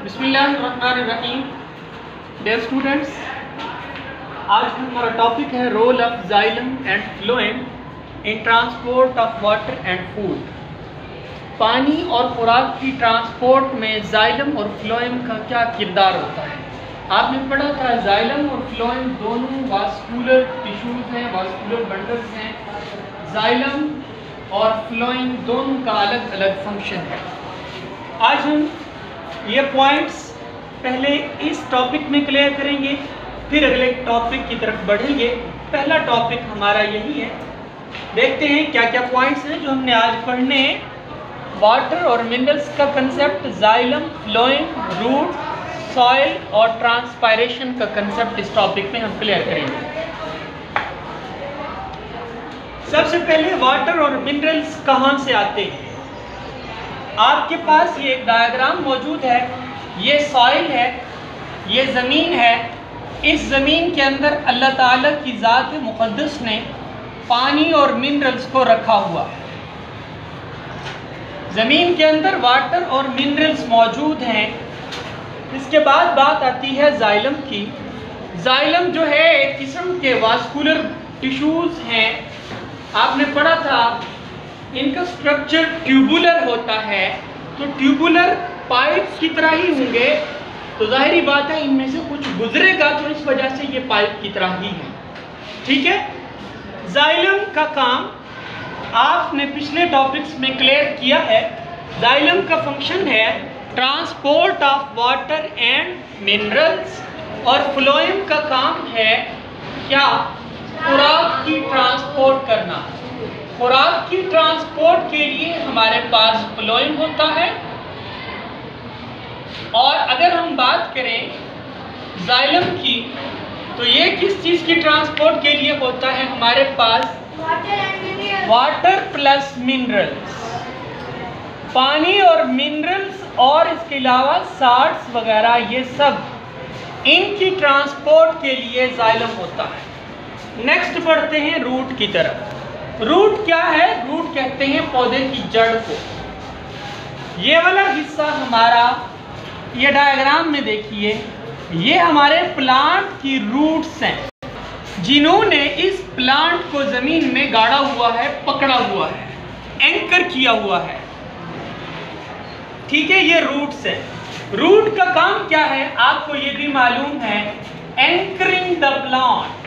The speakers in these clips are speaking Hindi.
बिस्मिल्लाहिर्रहमानिर्रहीम। डियर स्टूडेंट्स, आज हमारा टॉपिक है role of xylem and phloem in transport of water and food. पानी और खुराक की ट्रांसपोर्ट में जाइलम और फ्लोएम का क्या किरदार होता है। आपने पढ़ा था जाइलम और फ्लोएम दोनों वास्कुलर टिश्यूज़ हैं, वास्कुलर बंडल्स हैं। जाइलम और फ्लोएम दोनों का अलग अलग फंक्शन है। आज हम ये पॉइंट्स पहले इस टॉपिक में क्लियर करेंगे, फिर अगले टॉपिक की तरफ बढ़ेंगे। पहला टॉपिक हमारा यही है। देखते हैं क्या क्या पॉइंट्स हैं जो हमने आज पढ़ने हैं। वाटर और मिनरल्स का concept, xylem, phloem, root, soil और ट्रांसपायरेशन का कंसेप्ट इस टॉपिक में हम क्लियर करेंगे। सबसे पहले वाटर और मिनरल्स कहाँ से आते हैं। आपके पास ये एक डायग्राम मौजूद है। ये सॉइल है, ये ज़मीन है। इस ज़मीन के अंदर अल्लाह ताला की ज़ात मुक़द्दस ने पानी और मिनरल्स को रखा हुआ है। ज़मीन के अंदर वाटर और मिनरल्स मौजूद हैं। इसके बाद बात आती है जाइलम की। जाइलम जो है एक किस्म के वास्कुलर टिश्यूज़ हैं। आपने पढ़ा था इनका स्ट्रक्चर ट्यूबुलर होता है, तो ट्यूबुलर पाइप की तरह ही होंगे, तो जाहिर बात है इनमें से कुछ गुजरेगा, तो इस वजह से ये पाइप की तरह ही है। ठीक है। जाइलम का काम आपने पिछले टॉपिक्स में क्लियर किया है। जाइलम का फंक्शन है transport of water and minerals, और फ्लोएम का काम है क्या, खुराक की ट्रांसपोर्ट करना। खुराक की ट्रांसपोर्ट के लिए हमारे पास फ्लोएम होता है। और अगर हम बात करें जाइलम की, तो ये किस चीज़ की ट्रांसपोर्ट के लिए होता है, हमारे पास वाटर प्लस मिनरल्स, पानी और मिनरल्स, और इसके अलावा साल्ट्स वगैरह, ये सब इनकी ट्रांसपोर्ट के लिए जाइलम होता है। नेक्स्ट बढ़ते हैं रूट की तरफ। रूट क्या है? रूट कहते हैं पौधे की जड़ को। ये वाला हिस्सा हमारा, ये डायग्राम में देखिए, ये हमारे प्लांट की रूट्स हैं, जिन्होंने इस प्लांट को ज़मीन में गाड़ा हुआ है, पकड़ा हुआ है, एंकर किया हुआ है। ठीक है, ये रूट्स है। रूट का काम क्या है आपको ये भी मालूम है, एंकरिंग द प्लांट,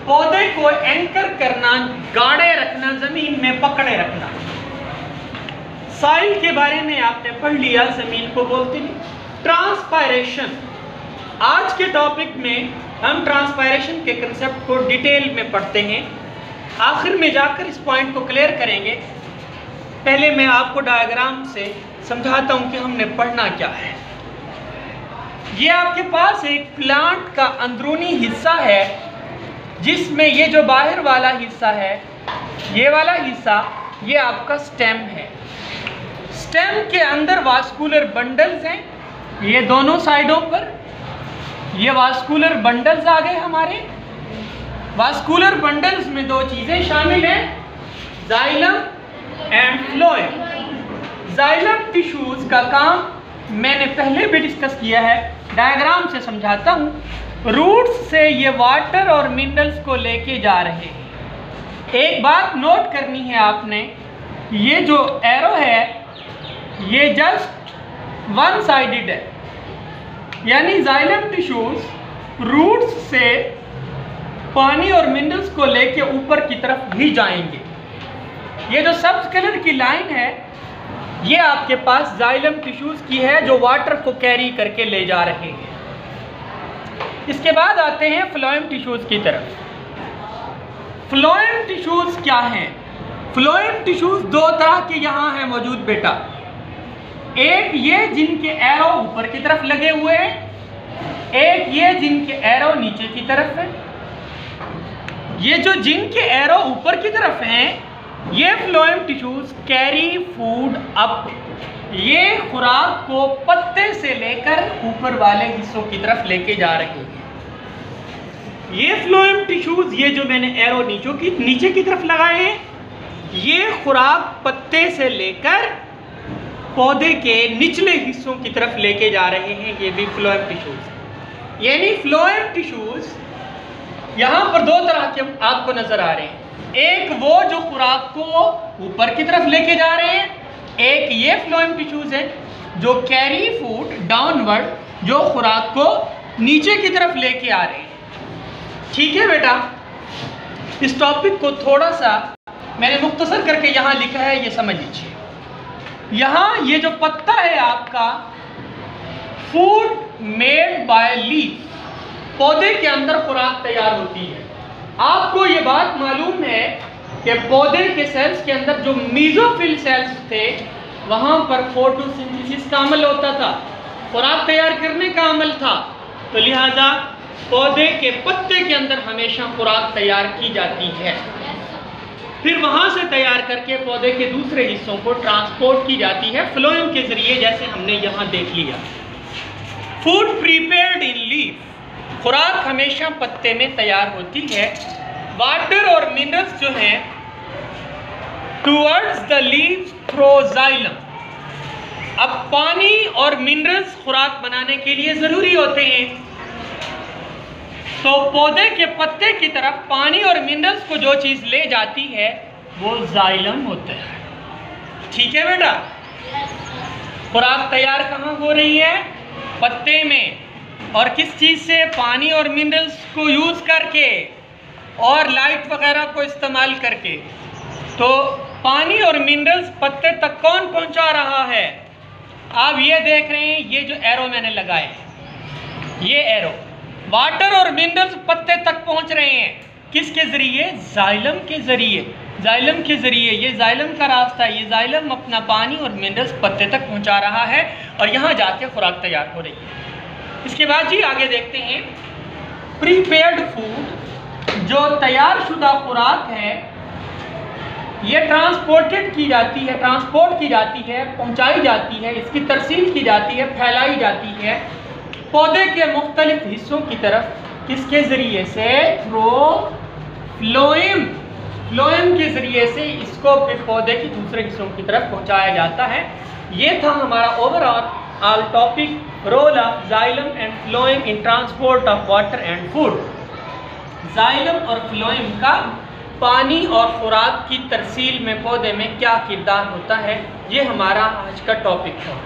पौधे को एंकर करना, गाड़े रखना, जमीन में पकड़े रखना। सॉइल के बारे में आपने पढ़ लिया, जमीन को बोलते हैं ट्रांसपायरेशन। आज के टॉपिक में हम ट्रांसपायरेशन के कंसेप्ट को डिटेल में पढ़ते हैं। आखिर में जाकर इस पॉइंट को क्लियर करेंगे। पहले मैं आपको डायग्राम से समझाता हूं कि हमने पढ़ना क्या है। ये आपके पास एक प्लांट का अंदरूनी हिस्सा है, जिसमें ये जो बाहर वाला हिस्सा है, ये वाला हिस्सा, ये आपका स्टेम है। स्टेम के अंदर वास्कुलर बंडल्स हैं, ये दोनों साइडों पर ये वास्कुलर बंडल्स आ गए हमारे। वास्कुलर बंडल्स में दो चीज़ें शामिल हैं, xylem and phloem. Xylem tissues का काम मैंने पहले भी डिस्कस किया है, डायग्राम से समझाता हूँ। रूट्स से ये वाटर और मिनरल्स को लेके जा रहे हैं। एक बात नोट करनी है आपने, ये जो एरो है ये जस्ट वन साइडेड है, यानी जाइलम टिश्यूज रूट्स से पानी और मिनरल्स को लेके ऊपर की तरफ भी जाएंगे। ये जो सब कलर की लाइन है, ये आपके पास जाइलम टिश्यूज की है, जो वाटर को कैरी करके ले जा रहे हैं। इसके बाद आते हैं फ्लोएम टिश्यूज की तरफ। फ्लोएम टिश्यूज क्या हैं? फ्लोएम टिश्यूज दो तरह के यहाँ हैं मौजूद बेटा। एक ये जिनके एरो ऊपर की तरफ लगे हुए हैं, एक ये जिनके एरो नीचे की तरफ है। ये जो जिनके एरो ऊपर की तरफ हैं, ये phloem tissues carry food up, ये खुराक को पत्ते से लेकर ऊपर वाले हिस्सों की तरफ लेके जा रहे हैं। ये फ्लोएम टिश्यूज, ये जो मैंने एरो नीचे की तरफ लगाए हैं, ये खुराक पत्ते से लेकर पौधे के निचले हिस्सों की तरफ लेके जा रहे हैं, ये भी फ्लोएम टिश्यूज। यानी फ्लोएम टिश्यूज यहाँ पर दो तरह के आपको नजर आ रहे हैं, एक वो जो खुराक को ऊपर की तरफ लेके जा रहे हैं, एक ये फ्लोएम टिश्यूज है जो कैरी फूड डाउनवर्ड, जो खुराक को नीचे की तरफ लेके आ रहे हैं। ठीक है बेटा, इस टॉपिक को थोड़ा सा मैंने मुख्तसर करके यहाँ लिखा है, ये समझ लीजिए। यहाँ ये जो पत्ता है आपका, फूड मेड बाय लीफ, पौधे के अंदर खुराक तैयार होती है। आपको ये बात मालूम है कि पौधे के सेल्स के अंदर जो मीजोफिल सेल्स थे, वहाँ पर फोटोसिंथेसिस का अमल होता था, खुराक तैयार करने का अमल था। तो लिहाजा पौधे के पत्ते के अंदर हमेशा खुराक तैयार की जाती है, फिर वहाँ से तैयार करके पौधे के दूसरे हिस्सों को ट्रांसपोर्ट की जाती है फ्लोएम के जरिए, जैसे हमने यहाँ देख लिया। फूड प्रीपेयर्ड इन लीफ, खुराक हमेशा पत्ते में तैयार होती है। वाटर और मिनरल्स जो हैं towards the leaves through xylem, अब पानी और मिनरल्स खुराक बनाने के लिए जरूरी होते हैं, तो पौधे के पत्ते की तरफ पानी और मिनरल्स को जो चीज ले जाती है वो जाइलम होता है। ठीक है बेटा, खुराक तैयार कहाँ हो रही है? पत्ते में, और किस चीज से? पानी और मिनरल्स को यूज करके और लाइट वगैरह को इस्तेमाल करके। तो पानी और मिनरल्स पत्ते तक कौन पहुंचा रहा है? आप ये देख रहे हैं, ये जो एरो मैंने लगाए, ये एरो, वाटर और मिनरल्स पत्ते तक पहुंच रहे हैं, किसके जरिए? जाइलम के जरिए। जाइलम के जरिए, ये जाइलम का रास्ता है, ये जाइलम अपना पानी और मिनरल्स पत्ते तक पहुंचा रहा है और यहाँ जाके खुराक तैयार हो रही है। इसके बाद जी आगे देखते हैं, प्रीपेयर्ड फूड, जो तैयार शुदा खुराक है, ये ट्रांसपोर्टेड की जाती है, ट्रांसपोर्ट की जाती है, पहुंचाई जाती है, इसकी तरसील की जाती है, फैलाई जाती है पौधे के मुख्तलिफ हिस्सों की तरफ, किसके ज़रिए से? Through phloem. फ्लोएम के ज़रिए से इसको फिर पौधे के दूसरे हिस्सों की तरफ पहुंचाया जाता है। ये था हमारा overall topic, role of xylem and phloem in transport of water and food. Xylem और फ्लोएम का पानी और खुराक की तरसील में पौधे में क्या किरदार होता है, ये हमारा आज का टॉपिक है।